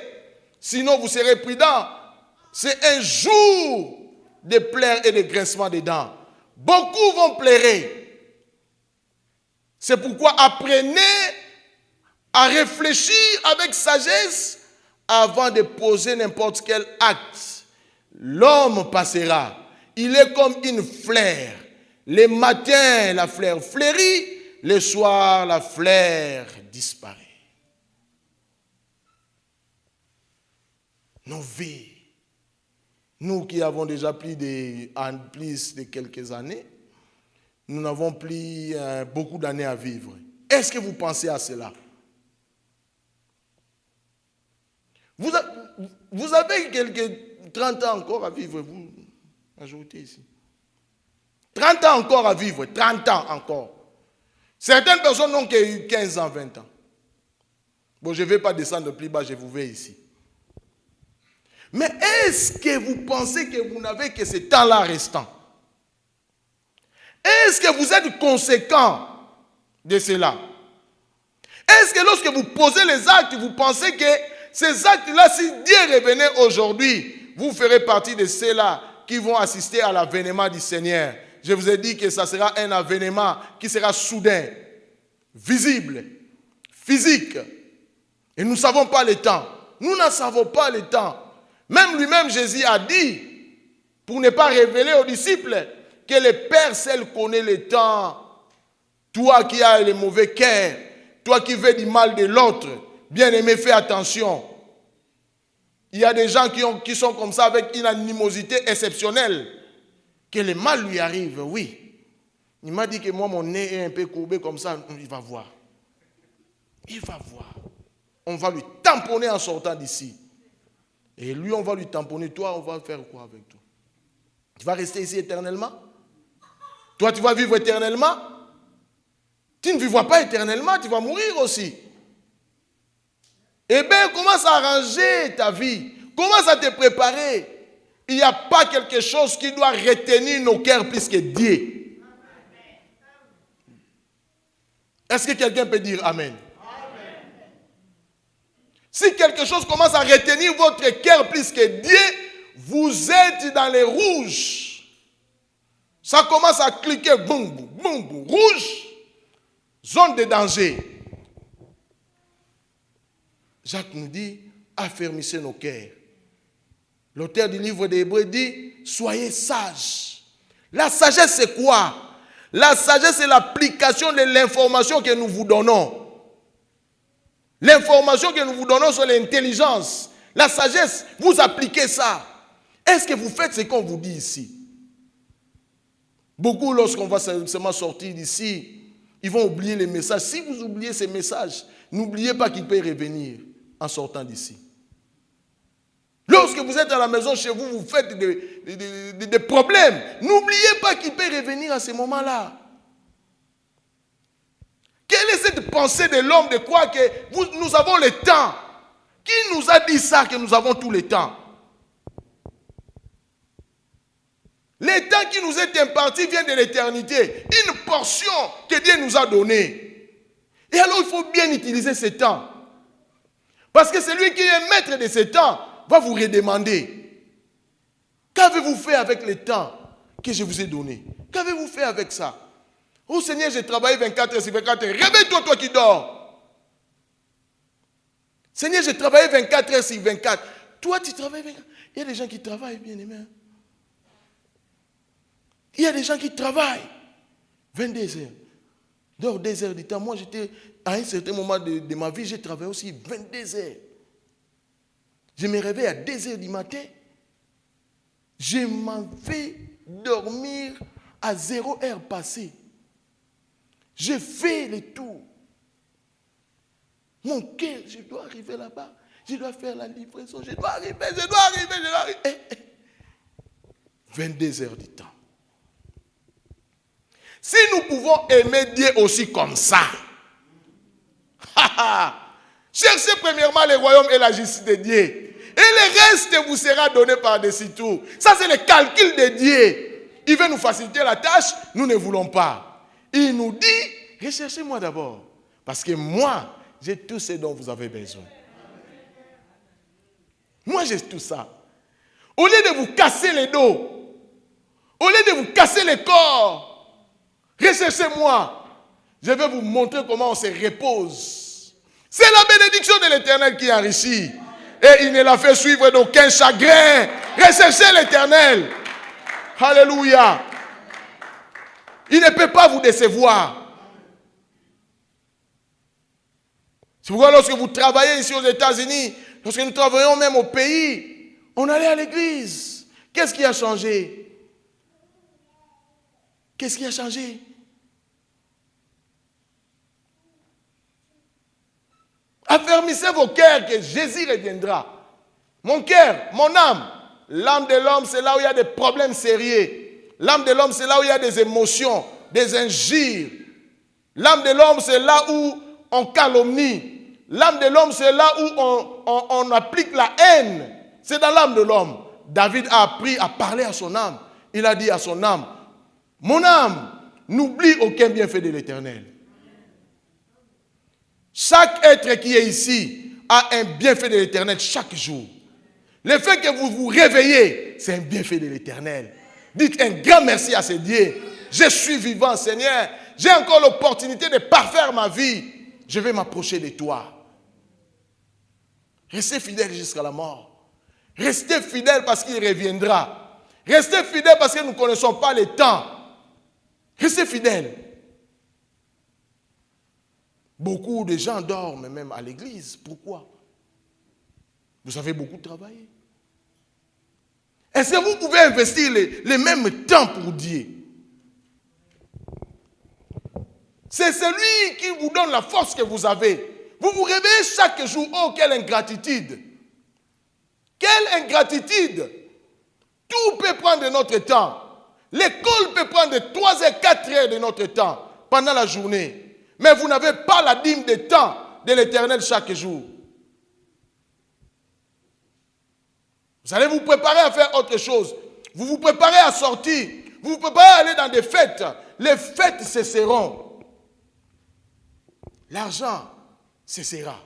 Sinon, vous serez prudents. C'est un jour de pleurs et de grincements des dents. Beaucoup vont pleurer. C'est pourquoi apprenez à réfléchir avec sagesse avant de poser n'importe quel acte. L'homme passera. il est comme une fleur. Les matins, la fleur fleurit, le soir, la fleur disparaît. Nos vies, nous qui avons déjà plus de quelques années, nous n'avons plus beaucoup d'années à vivre. Est-ce que vous pensez à cela? Vous avez quelques 30 ans encore à vivre, vous ajoutez ici. 30 ans encore à vivre, 30 ans encore. Certaines personnes n'ont que 15 ans, 20 ans. Bon, je ne vais pas descendre plus bas, je vous vais ici. Mais est-ce que vous pensez que vous n'avez que ce temps-là restant? Est-ce que vous êtes conséquent de cela? Est-ce que lorsque vous posez les actes, vous pensez que ces actes-là, si Dieu revenait aujourd'hui, vous ferez partie de ceux-là qui vont assister à l'avènement du Seigneur? Je vous ai dit que ça sera un avènement qui sera soudain, visible, physique. Et nous ne savons pas le temps. Nous ne savons pas le temps. Même lui-même, Jésus a dit, pour ne pas révéler aux disciples, que le Père seul connaît le temps. Toi qui as le mauvais cœur, toi qui veux du mal de l'autre, bien-aimé, fais attention. Il y a des gens qui sont comme ça avec une animosité exceptionnelle. Que le mal lui arrive, oui. Il m'a dit que moi, mon nez est un peu courbé comme ça. Il va voir. Il va voir. On va lui tamponner en sortant d'ici. Et lui, on va lui tamponner. Toi, on va faire quoi avec toi? Tu vas rester ici éternellement? Toi, tu vas vivre éternellement? Tu ne vivras pas éternellement, tu vas mourir aussi. Eh bien, commence à arranger ta vie. Commence à te préparer. Il n'y a pas quelque chose qui doit retenir nos cœurs plus que Dieu. Est-ce que quelqu'un peut dire Amen? Amen. Si quelque chose commence à retenir votre cœur plus que Dieu, vous êtes dans les rouges. Ça commence à cliquer, boum, boum, boum, rouge, zone de danger. Jacques nous dit, affermissez nos cœurs. L'auteur du livre des Hébreux dit, soyez sages. La sagesse, c'est quoi? La sagesse, c'est l'application de l'information que nous vous donnons. L'information que nous vous donnons sur l'intelligence. La sagesse, vous appliquez ça. Est-ce que vous faites ce qu'on vous dit ici? Beaucoup, lorsqu'on va seulement sortir d'ici, ils vont oublier les messages. Si vous oubliez ces messages, n'oubliez pas qu'il peut revenir en sortant d'ici. Lorsque vous êtes à la maison chez vous, vous faites des problèmes. N'oubliez pas qu'il peut revenir à ce moment-là. Quelle est cette pensée de l'homme de croire que nous avons le temps? Qui nous a dit ça, que nous avons tout le temps? Le temps qui nous est imparti vient de l'éternité. Une portion que Dieu nous a donnée. Et alors il faut bien utiliser ce temps. Parce que celui qui est maître de ce temps va vous redemander. Qu'avez-vous fait avec le temps que je vous ai donné? Qu'avez-vous fait avec ça? Oh Seigneur, j'ai travaillé 24 heures sur 24 heures. Réveille-toi, toi qui dors. Seigneur, j'ai travaillé 24 heures sur 24. Toi, tu travailles 24 heures. Il y a des gens qui travaillent, bien aimé. Il y a des gens qui travaillent 22 heures. Dors 2 heures du temps. Moi, j'étais, à un certain moment de ma vie, j'ai travaillé aussi 22 heures. Je me réveille à 2 heures du matin. Je m'en vais dormir à 0 heure passée. Je fais le tour. Mon cœur, je dois arriver là-bas. Je dois faire la livraison. Je dois arriver. 22 heures du temps. Si nous pouvons aimer Dieu aussi comme ça, cherchez premièrement le royaume et la justice de Dieu. Et le reste vous sera donné par-dessus tout. Ça, c'est le calcul de Dieu. Il veut nous faciliter la tâche, nous ne voulons pas. Il nous dit, recherchez-moi d'abord. Parce que moi, j'ai tout ce dont vous avez besoin. Moi, j'ai tout ça. Au lieu de vous casser les dos, au lieu de vous casser le corps, recherchez-moi. Je vais vous montrer comment on se repose. C'est la bénédiction de l'Éternel qui enrichit. Et il ne l'a fait suivre d'aucun chagrin. Recherchez l'Éternel. Alléluia. Il ne peut pas vous décevoir. C'est pourquoi lorsque vous travaillez ici aux États-Unis, lorsque nous travaillons même au pays, on allait à l'église. Qu'est-ce qui a changé? Qu'est-ce qui a changé? Affermissez vos cœurs que Jésus reviendra. Mon cœur, mon âme. L'âme de l'homme, c'est là où il y a des problèmes sérieux. L'âme de l'homme, c'est là où il y a des émotions, des injures. L'âme de l'homme, c'est là où on calomnie. L'âme de l'homme, c'est là où on applique la haine. C'est dans l'âme de l'homme. David a appris à parler à son âme. Il a dit à son âme, mon âme, n'oublie aucun bienfait de l'Éternel. Chaque être qui est ici a un bienfait de l'Éternel chaque jour. Le fait que vous vous réveillez, c'est un bienfait de l'Éternel. Dites un grand merci à ce Dieu. Je suis vivant, Seigneur. J'ai encore l'opportunité de parfaire ma vie. Je vais m'approcher de toi. Restez fidèle jusqu'à la mort. Restez fidèle parce qu'il reviendra. Restez fidèle parce que nous ne connaissons pas les temps. Restez fidèle. Beaucoup de gens dorment même à l'église. Pourquoi? Vous avez beaucoup travaillé. Est-ce que vous pouvez investir les mêmes temps pour Dieu? C'est celui qui vous donne la force que vous avez. Vous vous réveillez chaque jour. Oh, quelle ingratitude! Quelle ingratitude! Tout peut prendre de notre temps. L'école peut prendre 3 et 4 heures de notre temps pendant la journée. Mais vous n'avez pas la dîme de temps de l'Éternel chaque jour. Vous allez vous préparer à faire autre chose. Vous vous préparez à sortir. Vous vous préparez à aller dans des fêtes. Les fêtes cesseront. L'argent cessera.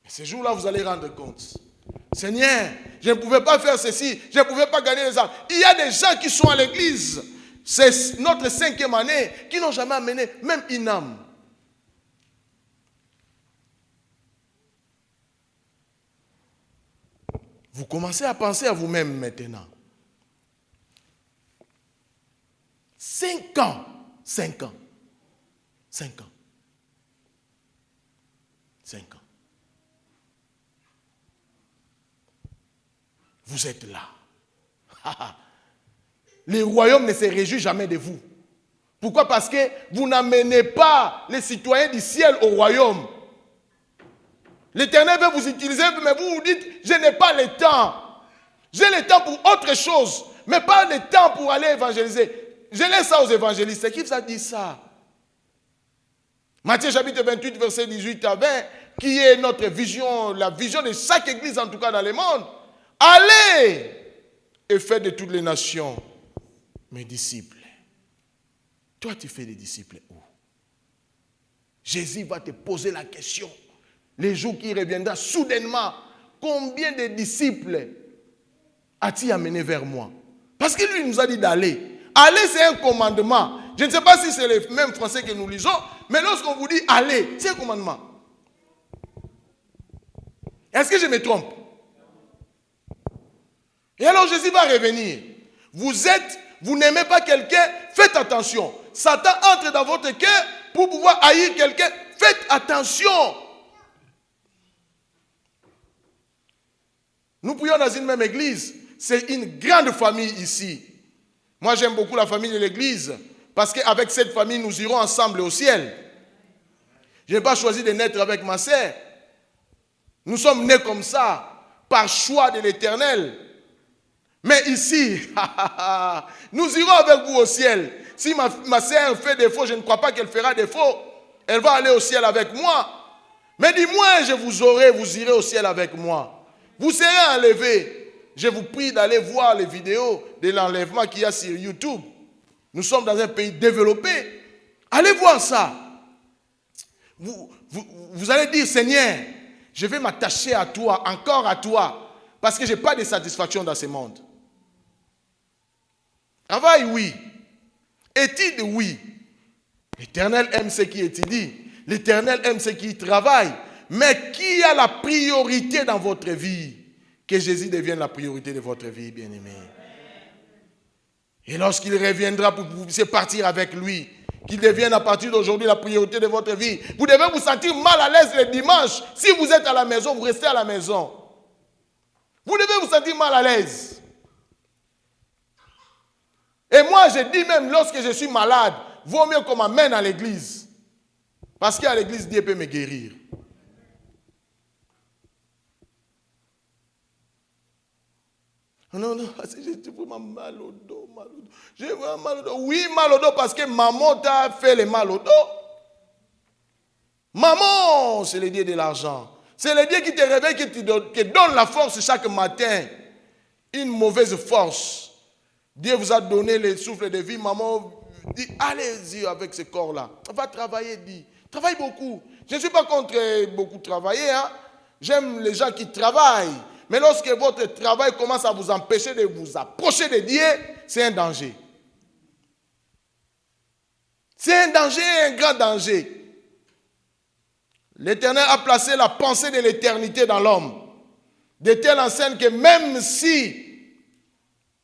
Et ce jour-là, vous allez rendre compte. Seigneur, je ne pouvais pas faire ceci. Je ne pouvais pas gagner les âmes. Il y a des gens qui sont à l'église. C'est notre 5e année qui n'ont jamais amené même une âme. Vous commencez à penser à vous-même maintenant. 5 ans. 5 ans. 5 ans. 5 ans. Vous êtes là. Le royaume ne se réjouit jamais de vous. Pourquoi? Parce que vous n'amenez pas les citoyens du ciel au royaume. L'Éternel veut vous utiliser, mais vous vous dites, je n'ai pas le temps. J'ai le temps pour autre chose, mais pas le temps pour aller évangéliser. Je laisse ça aux évangélistes. Qui vous a dit ça? Matthieu chapitre 28, verset 18 à 20, qui est notre vision, la vision de chaque église, en tout cas dans le monde. Allez et faites de toutes les nations mes disciples. Toi, tu fais des disciples où? Jésus va te poser la question. Les jours qui reviendra soudainement, combien de disciples as-tu amené vers moi? Parce que lui nous a dit d'aller. Aller, c'est un commandement. Je ne sais pas si c'est le même français que nous lisons, mais lorsqu'on vous dit aller, c'est un commandement. Est-ce que je me trompe? Et alors Jésus va revenir. Vous n'aimez pas quelqu'un, faites attention. Satan entre dans votre cœur pour pouvoir haïr quelqu'un. Faites attention. Nous prions dans une même église. C'est une grande famille ici. Moi, j'aime beaucoup la famille de l'église parce qu'avec cette famille, nous irons ensemble au ciel. Je n'ai pas choisi de naître avec ma sœur. Nous sommes nés comme ça, par choix de l'Éternel. Mais ici, nous irons avec vous au ciel. Si ma sœur fait défaut, je ne crois pas qu'elle fera défaut. Elle va aller au ciel avec moi. Mais dis-moi, je vous aurai, vous irez au ciel avec moi. Vous serez enlevés. Je vous prie d'aller voir les vidéos de l'enlèvement qu'il y a sur YouTube. Nous sommes dans un pays développé. Allez voir ça. Vous allez dire, Seigneur, je vais m'attacher à toi, encore à toi, parce que je n'ai pas de satisfaction dans ce monde. Travail, oui. Étude, oui. L'Éternel aime ceux qui étudient. L'Éternel aime ceux qui travaillent. Mais qui a la priorité dans votre vie? Que Jésus devienne la priorité de votre vie, bien-aimé. Et lorsqu'il reviendra pour que vous puissiez partir avec lui, qu'il devienne à partir d'aujourd'hui la priorité de votre vie, vous devez vous sentir mal à l'aise le dimanche. Si vous êtes à la maison, vous restez à la maison. Vous devez vous sentir mal à l'aise. Et moi, je dis même, lorsque je suis malade, vaut mieux qu'on m'amène à l'église. Parce qu'à l'église, Dieu peut me guérir. Non, j'ai vraiment mal au dos, mal au dos. J'ai vraiment mal au dos. Oui, mal au dos parce que maman t'a fait le mal au dos. Maman, c'est le Dieu de l'argent. C'est le Dieu qui te réveille, qui te donne la force chaque matin. Une mauvaise force. Dieu vous a donné le souffle de vie. Maman dit, allez-y avec ce corps-là. Va travailler, dit. Travaille beaucoup. Je ne suis pas contre beaucoup travailler. Hein. J'aime les gens qui travaillent. Mais lorsque votre travail commence à vous empêcher de vous approcher de Dieu, c'est un danger. C'est un danger, un grand danger. L'Éternel a placé la pensée de l'éternité dans l'homme. De telle enseigne que même si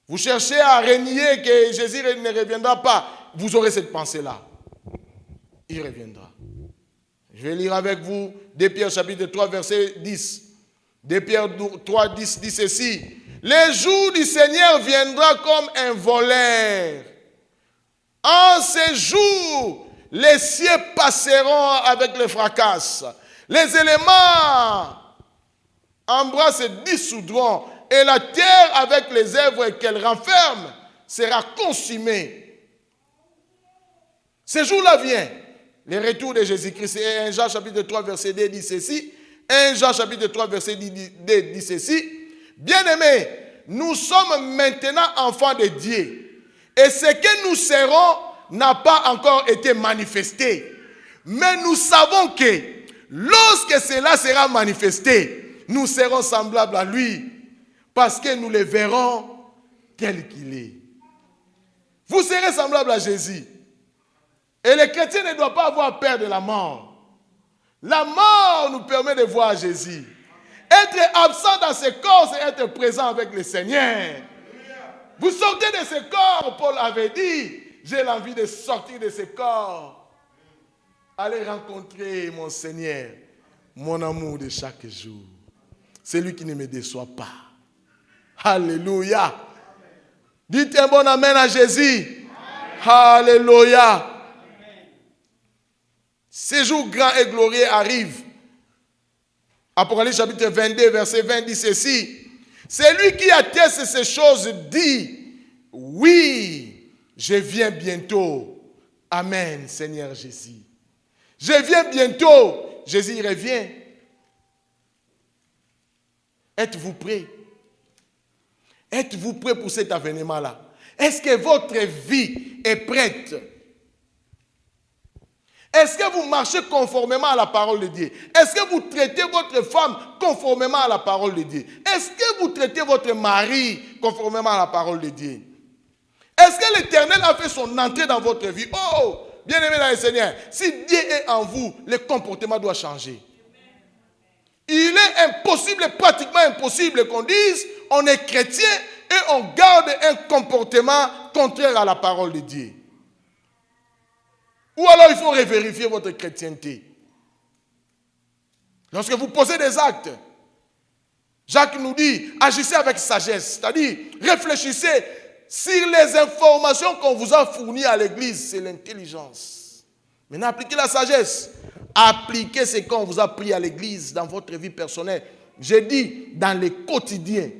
vous cherchez à renier que Jésus ne reviendra pas, vous aurez cette pensée-là. Il reviendra. Je vais lire avec vous 2 Pierre chapitre 3 verset 10. 2 Pierre 3, 10 dit ceci. Le jour du Seigneur viendra comme un voleur. En ces jours, les cieux passeront avec le fracas. Les éléments en bras se dissoudront et la terre avec les œuvres qu'elle renferme sera consumée. Ce jour-là vient. Le retour de Jésus-Christ. Et 1 Jean chapitre 3 verset 2 dit ceci. 1 Jean chapitre 3 verset 2 dit ceci. Bien-aimés, nous sommes maintenant enfants de Dieu. Et ce que nous serons n'a pas encore été manifesté. Mais nous savons que lorsque cela sera manifesté, nous serons semblables à lui. Parce que nous le verrons tel qu'il est. Vous serez semblables à Jésus. Et les chrétiens ne doivent pas avoir peur de la mort. La mort nous permet de voir Jésus. Être absent dans ce corps, c'est être présent avec le Seigneur. Vous sortez de ce corps, Paul avait dit, j'ai l'envie de sortir de ce corps. Allez rencontrer mon Seigneur, mon amour de chaque jour. C'est lui qui ne me déçoit pas. Alléluia. Dites un bon amen à Jésus. Amen. Alléluia. Ces jours grands et glorieux arrivent. Apocalypse chapitre 22, verset 20 dit ceci. C'est lui qui atteste ces choses dit, oui, je viens bientôt. Amen, Seigneur Jésus. Je viens bientôt. Jésus revient. Êtes-vous prêts? Êtes-vous prêts pour cet avènement-là? Est-ce que votre vie est prête? Est-ce que vous marchez conformément à la parole de Dieu? Est-ce que vous traitez votre femme conformément à la parole de Dieu? Est-ce que vous traitez votre mari conformément à la parole de Dieu? Est-ce que l'Éternel a fait son entrée dans votre vie? Oh, bien-aimé dans le Seigneur, si Dieu est en vous, le comportement doit changer. Il est impossible, pratiquement impossible qu'on dise on est chrétien et on garde un comportement contraire à la parole de Dieu. Ou alors il faut revérifier votre chrétienté. Lorsque vous posez des actes, Jacques nous dit, agissez avec sagesse. C'est-à-dire, réfléchissez sur les informations qu'on vous a fournies à l'église. C'est l'intelligence. Maintenant, appliquez la sagesse. Appliquez ce qu'on vous a pris à l'église dans votre vie personnelle. J'ai dit, dans le quotidien.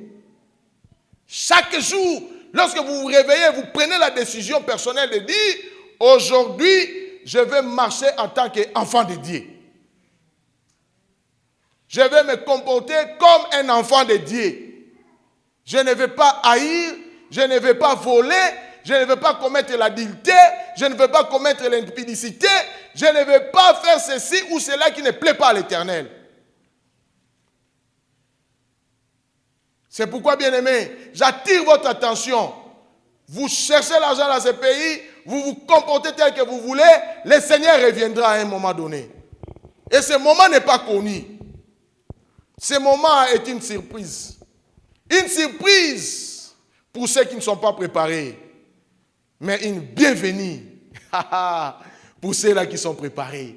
Chaque jour, lorsque vous vous réveillez, vous prenez la décision personnelle de dire, aujourd'hui, je vais marcher en tant qu'enfant de Dieu. Je vais me comporter comme un enfant de Dieu. Je ne vais pas haïr, je ne vais pas voler, je ne vais pas commettre l'adultère, je ne vais pas commettre l'impudicité, je ne vais pas faire ceci ou cela qui ne plaît pas à l'Éternel. C'est pourquoi, bien-aimés, j'attire votre attention. Vous cherchez l'argent dans ce pays, vous vous comportez tel que vous voulez, le Seigneur reviendra à un moment donné. Et ce moment n'est pas connu. Ce moment est une surprise. Une surprise pour ceux qui ne sont pas préparés. mais une bienvenue pour ceux-là qui sont préparés,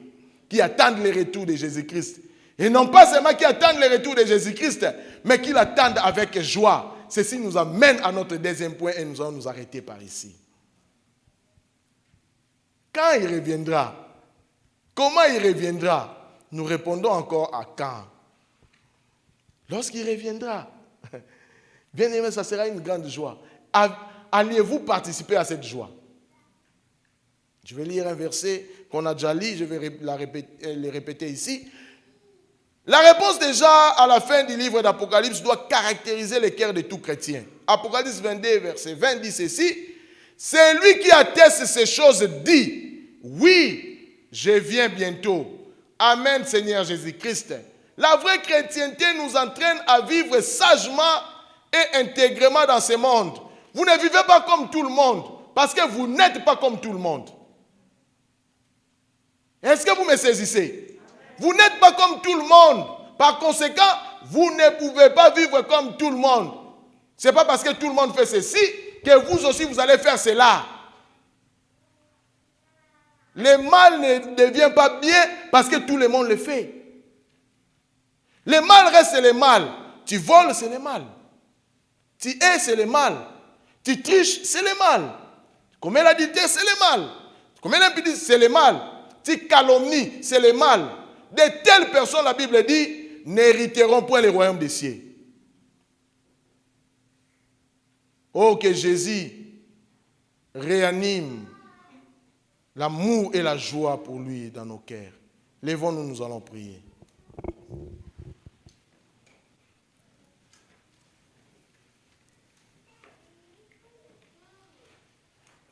qui attendent le retour de Jésus-Christ. Et non pas seulement qui attendent le retour de Jésus-Christ, mais qui l'attendent avec joie. Ceci nous amène à notre deuxième point et nous allons nous arrêter par ici. Quand il reviendra? Comment il reviendra? Nous répondons encore à quand? Lorsqu'il reviendra. Bien aimé, ça sera une grande joie. Allez-vous participer à cette joie? Je vais lire un verset qu'on a déjà lu, je vais le répéter ici. La réponse déjà à la fin du livre d'Apocalypse doit caractériser le cœur de tout chrétien. Apocalypse 22, verset 20 dit ceci. C'est lui qui atteste ces choses dit, oui, je viens bientôt. Amen, Seigneur Jésus-Christ. La vraie chrétienté nous entraîne à vivre sagement et intégralement dans ce monde. Vous ne vivez pas comme tout le monde, parce que vous n'êtes pas comme tout le monde. Est-ce que vous me saisissez? Vous n'êtes pas comme tout le monde. Par conséquent, vous ne pouvez pas vivre comme tout le monde. Ce n'est pas parce que tout le monde fait ceci que vous aussi vous allez faire cela. Le mal ne devient pas bien parce que tout le monde le fait. Le mal reste le mal. Tu voles, c'est le mal. Tu hais, c'est le mal. Tu triches, c'est le mal. Tu commets l'adultère, c'est le mal. Tu commets l'impudicité, c'est le mal. Tu calomnies, c'est le mal. De telles personnes, la Bible dit, n'hériteront point le royaume des cieux. Oh, que Jésus réanime l'amour et la joie pour lui dans nos cœurs. Lèvons-nous, nous allons prier.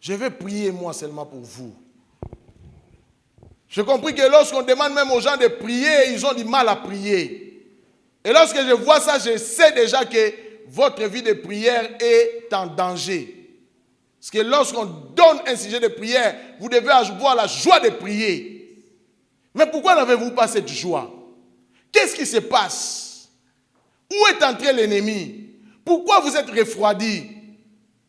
Je vais prier moi seulement pour vous. J'ai compris que lorsqu'on demande même aux gens de prier, ils ont du mal à prier. Et lorsque je vois ça, je sais déjà que votre vie de prière est en danger. Parce que lorsqu'on donne un sujet de prière, vous devez avoir la joie de prier. Mais pourquoi n'avez-vous pas cette joie? Qu'est-ce qui se passe? Où est entré l'ennemi? Pourquoi vous êtes refroidi?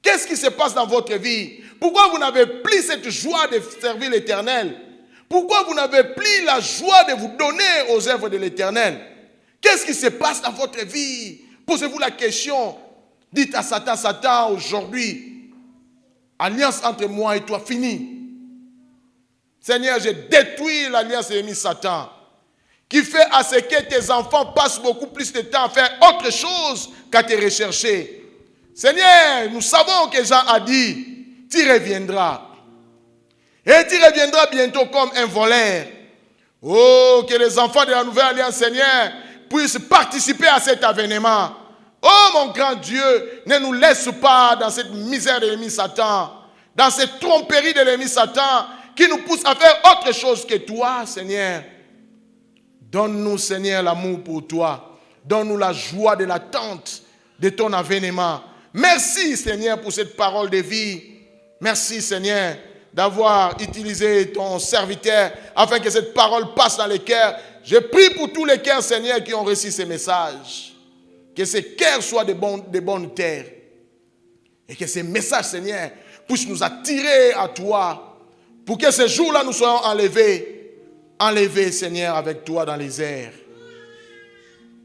Qu'est-ce qui se passe dans votre vie? Pourquoi vous n'avez plus cette joie de servir l'Éternel? Pourquoi vous n'avez plus la joie de vous donner aux œuvres de l'Éternel? Qu'est-ce qui se passe dans votre vie? Posez-vous la question. Dites à Satan, Satan, aujourd'hui, alliance entre moi et toi finie. Seigneur, j'ai détruit l'alliance ennemie Satan, qui fait à ce que tes enfants passent beaucoup plus de temps à faire autre chose qu'à te rechercher. Seigneur, nous savons que Jean a dit, tu reviendras. Et tu reviendras bientôt comme un voleur. Oh, que les enfants de la nouvelle alliance, Seigneur, puissent participer à cet avènement. Oh, mon grand Dieu, ne nous laisse pas dans cette misère de l'ennemi Satan, dans cette tromperie de l'ennemi Satan, qui nous pousse à faire autre chose que toi, Seigneur. Donne-nous, Seigneur, l'amour pour toi. Donne-nous la joie de l'attente de ton avènement. Merci, Seigneur, pour cette parole de vie. Merci, Seigneur, d'avoir utilisé ton serviteur afin que cette parole passe dans les cœurs. Je prie pour tous les cœurs, Seigneur, qui ont reçu ces messages. Que ces cœurs soient de bonnes terres. Et que ces messages, Seigneur, puissent nous attirer à toi. Pour que ce jour-là, nous soyons enlevés, Seigneur, avec toi dans les airs.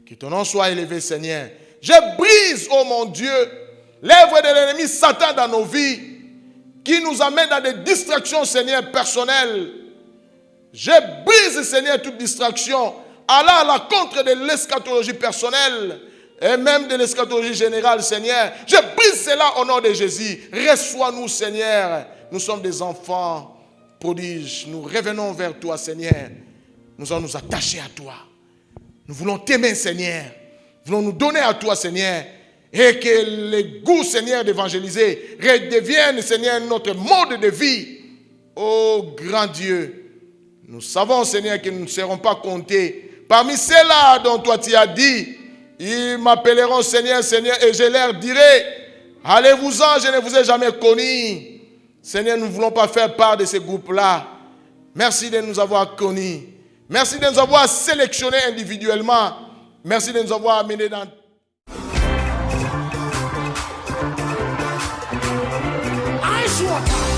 Que ton nom soit élevé, Seigneur. Je brise, oh mon Dieu, l'œuvre de l'ennemi Satan dans nos vies, qui nous amène à des distractions, Seigneur, personnelles. Je brise, Seigneur, toute distraction, allant à la contre de l'eschatologie personnelle et même de l'eschatologie générale, Seigneur. Je brise cela au nom de Jésus. Reçois-nous, Seigneur. Nous sommes des enfants prodiges. Nous revenons vers toi, Seigneur. Nous allons nous attacher à toi. Nous voulons t'aimer, Seigneur. Nous voulons nous donner à toi, Seigneur. Et que le goût, Seigneur, d'évangéliser redevienne, Seigneur, notre mode de vie. Oh, grand Dieu, nous savons, Seigneur, que nous ne serons pas comptés. Parmi ceux-là dont toi tu as dit, ils m'appelleront Seigneur, Seigneur, et je leur dirai, allez-vous-en, je ne vous ai jamais connus. Seigneur, nous ne voulons pas faire part de ce groupe-là. Merci de nous avoir connus. Merci de nous avoir sélectionnés individuellement. Merci de nous avoir amenés dans... Water.